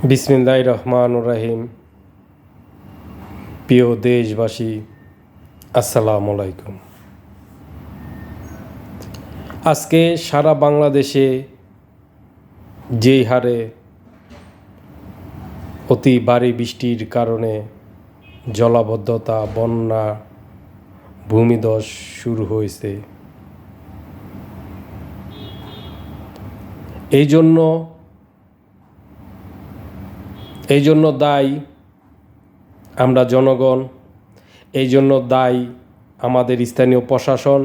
বিসমিল্লাহির রহমানির রহিম। প্রিয় দেশবাসী, আসসালামু আলাইকুম। আজকে সারা বাংলাদেশে যেই হারে অতি ভারী বৃষ্টির কারণে জলাবদ্ধতা, বন্যা, ভূমিধস শুরু হয়েছে, এই জন্য দায়ী আমরা জনগণ, এই জন্য দায়ী আমাদের স্থানীয় প্রশাসন,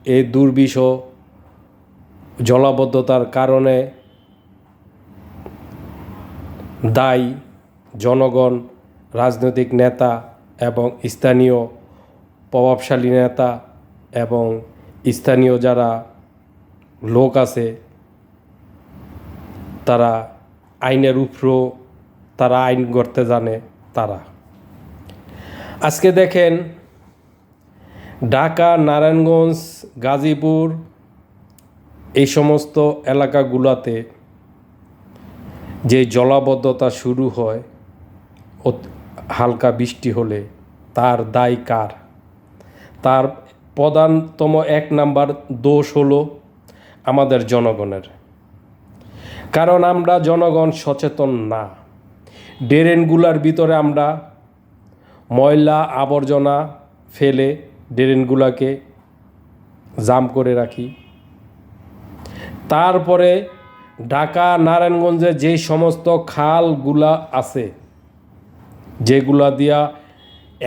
এই দুর্বিষহ জলাবদ্ধতার কারণে দায়ী জনগণ, রাজনৈতিক নেতা এবং স্থানীয় প্রভাবশালী নেতা এবং স্থানীয় যারা লোক আছে, তারা আইনের উপরও তারা আইন গড়তে জানে। তারা আজকে দেখেন ঢাকা, নারায়ণগঞ্জ, গাজীপুর এই সমস্ত এলাকাগুলোতে যে জলাবদ্ধতা শুরু হয় হালকা বৃষ্টি হলে, তার দায় কার? তার প্রধানতম এক নাম্বার দোষ হলো আমাদের জনগণের। কারণ আমরা জনগণ সচেতন না। ড্রেনগুলার ভিতরে আমরা ময়লা আবর্জনা ফেলে ড্রেনগুলাকে জাম করে রাখি। তারপরে ঢাকা, নারায়ণগঞ্জে যেই সমস্ত খালগুলা আছে, যেগুলা দিয়া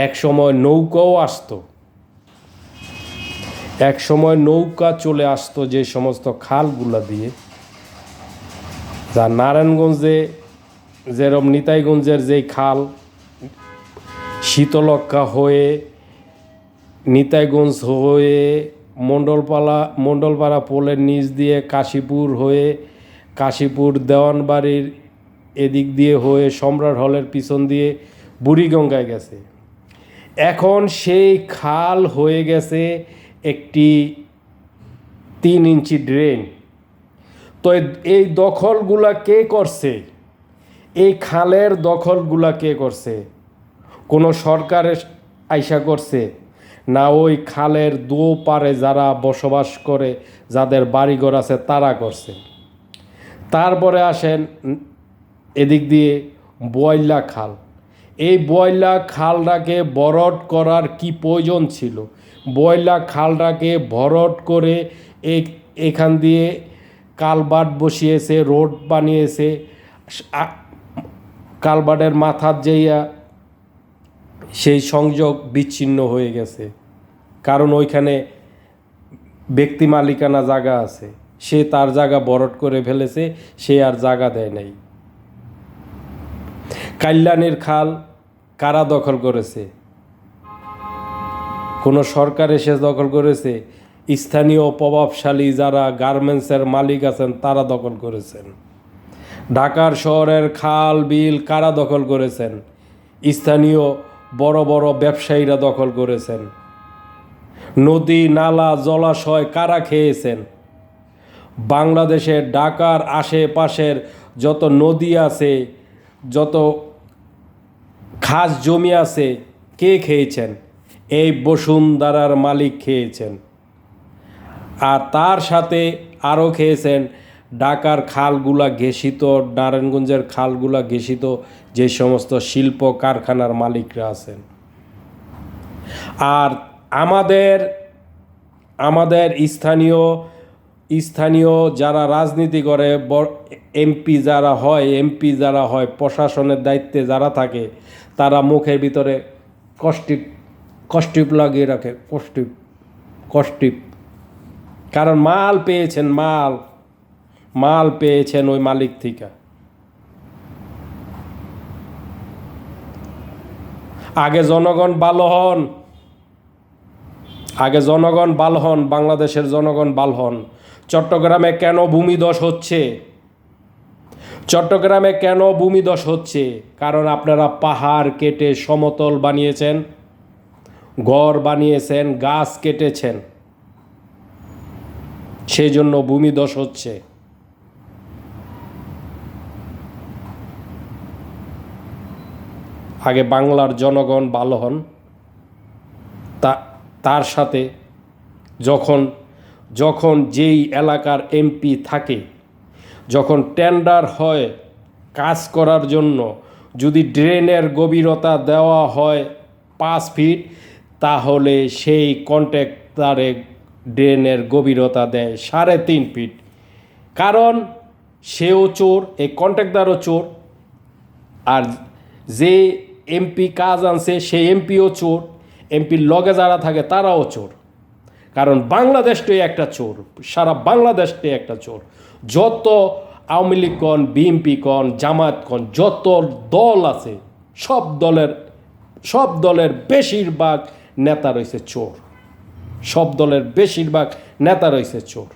একসময় নৌকাও আসতো, একসময় নৌকা চলে আসতো, যে সমস্ত খালগুলা দিয়ে, যা নারায়ণগঞ্জে যেরকম নিতাইগঞ্জের যেই খাল শীতলক্ষা হয়ে নিতাইগঞ্জ হয়ে মণ্ডলপাড়া পোলের নিচ দিয়ে কাশীপুর হয়ে কাশীপুর দেওয়ানবাড়ির এদিক দিয়ে হয়ে সম্রাট হলের পিছন দিয়ে বুড়িগঙ্গায় গেছে। এখন সেই খাল হয়ে গেছে একটি 3 ইঞ্চি ড্রেন। তো এই দখলগুলা কে করছে? এই খালের দখলগুলা কে করছে? কোনো সরকারের আইসা করছে না? ওই খালের দুপারে যারা বসবাস করে, যাদের বাড়িঘর আছে, তারা করছে। তারপরে আসেন এদিক দিয়ে বয়লা খাল। এই বয়লা খালটাকে ভরাট করার কি প্রয়োজন ছিল? বয়লা খালটাকে ভরাট করে এখান দিয়ে কালভার্ট বসিয়েছে, রোড বানিয়েছে। কালভার্টের মাথার যেইয়া সেই সংযোগ বিচ্ছিন্ন হয়ে গেছে, কারণ ওইখানে ব্যক্তি মালিকানা জায়গা আছে, সে তার জায়গা ভরাট করে ফেলেছে, সে আর জায়গা দেয় নাই। কাল্যাণীর খাল কারা দখল করেছে? কোনো সরকার এসে দখল করেছে? স্থানীয় প্রভাবশালী যারা গার্মেন্টসের মালিক আছেন, তারা দখল করেছেন। ঢাকার শহরের খাল বিল কারা দখল করেছেন? স্থানীয় বড় বড় ব্যবসায়ীরা দখল করেছেন। নদী, নালা, জলাশয় কারা খেয়েছেন? বাংলাদেশের ঢাকার আশেপাশের যত নদী আছে, যত খাস জমি আছে, কে খেয়েছেন? এই বসুন্ধরার মালিক খেয়েছেন। আর তার সাথে আরও খেয়েছেন ঢাকার খালগুলা ঘেঁষিত, নারায়ণগঞ্জের খালগুলা ঘেঁষিত যে সমস্ত শিল্প কারখানার মালিকরা আছেন। আর আমাদের স্থানীয় যারা রাজনীতি করে, এমপি যারা হয় প্রশাসনের দায়িত্বে যারা থাকে, তারা মুখের ভিতরে কষ্টিপ লাগিয়ে রাখে, কষ্টিপ। কারণ মাল পেয়েছেন ওই মালিক থেকে। আগে জনগণ ভালো হন, বাংলাদেশের জনগণ ভালো হন। চট্টগ্রামে কেন ভূমিধস হচ্ছে? কারণ আপনারা পাহাড় কেটে সমতল বানিয়েছেন, ঘর বানিয়েছেন, গাছ কেটেছেন, সেই জন্য ভূমিধস হচ্ছে। আগে বাংলার জনগণ ভালো হন, তার সাথে যখন যখন যেই এলাকার এমপি থাকে, যখন টেন্ডার হয় কাজ করার জন্য, যদি ড্রেনের গভীরতা দেওয়া হয় 5 ফিট, তাহলে সেই কন্ট্রাক্টরে ড্রেনের গভীরতা দেয় 3.5 ফিট। কারণ সেও চোর, এই কন্ট্রাক্টরও চোর, আর যে এমপি কাজ আনছে সেই এমপিও চোর, এমপির লগে যারা থাকে তারাও চোর। কারণ বাংলাদেশটাই একটা চোর, সারা বাংলাদেশটাই একটা চোর। যত আওয়ামী লীগ কন, বিএনপি কন, জামাত কন, যত দল আছে সব দলের বেশিরভাগ নেতা রয়েছে চোর, সব দলের বেশিরভাগ নেতা রয়েছে চোর।